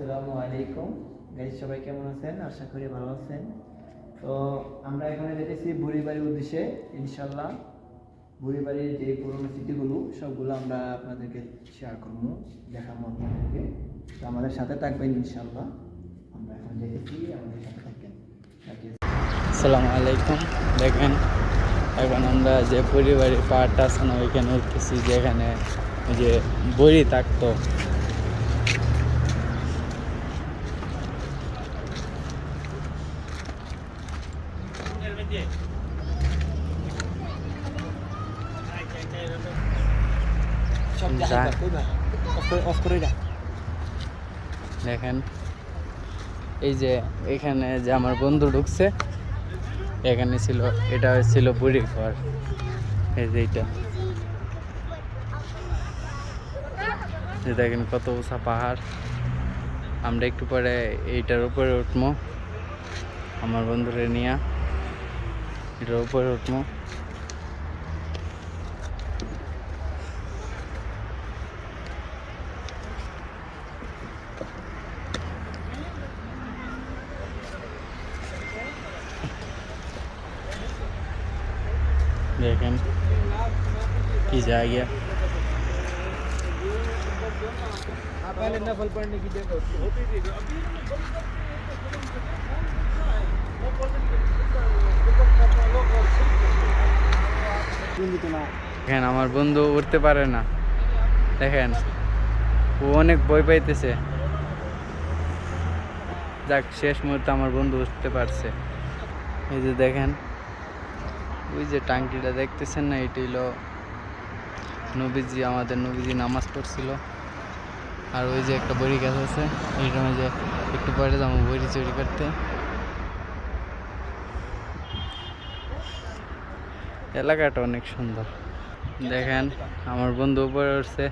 আসসালামু আলাইকুম গাইস, সবাই কেমন আছেন? আশা করি ভালো আছেন। তো আমরা এখানে যেতেছি বুড়িবাড়ির উদ্দেশ্যে। ইনশাল্লাহ বুড়িবাড়ির যে পুরনো স্মৃতিগুলো সবগুলো আমরা আপনাদেরকে শেয়ার করবো, দেখাবো আপনাদেরকে। তো আমাদের সাথে থাকবেন ইনশাল্লাহ। আমরা এখন যেতেছি, আমাদের সাথে থাকবেন। আসসালামু আলাইকুম। দেখেন এখন আমরা যে পরিবারের পাহাড়টা আছে না ওইখানে উঠতেছি, যেখানে যে বড়ি থাকতো। দেখেন এই যে এখানে যে আমার বন্ধু ঢুকছে, এখানে ছিল, এটা ছিল বুড়ির ঘর। এই যে এইটা, দেখেন কত উঁচা পাহাড়। আমরা একটু পরে এইটার উপরে উঠবো, আমার বন্ধুরে নিয়ে এটার উপরে উঠবো। देखें की जाएगा पहले नफल पढ़ने की जगह দেখেন আমার বন্ধু উঠতে পারে না। দেখেন ও অনেক ভয় পাইতেছে। যাক, শেষ মুহূর্তে আমার বন্ধু উঠতে পারছে। এই যে দেখেন ওই যে টাঙ্কিটা দেখতেছেন না, এটি হলো নবীজি, আমাদের নবীজি নামাজ পড়ছিল। আর ওই যে একটা বড়ি গাছ আছে, এইটার মাঝে একটু পরে যাবো বড়ি চুরি করতে। এলাকাটা অনেক সুন্দর। দেখেন আমার বন্ধু উপরে উঠছে।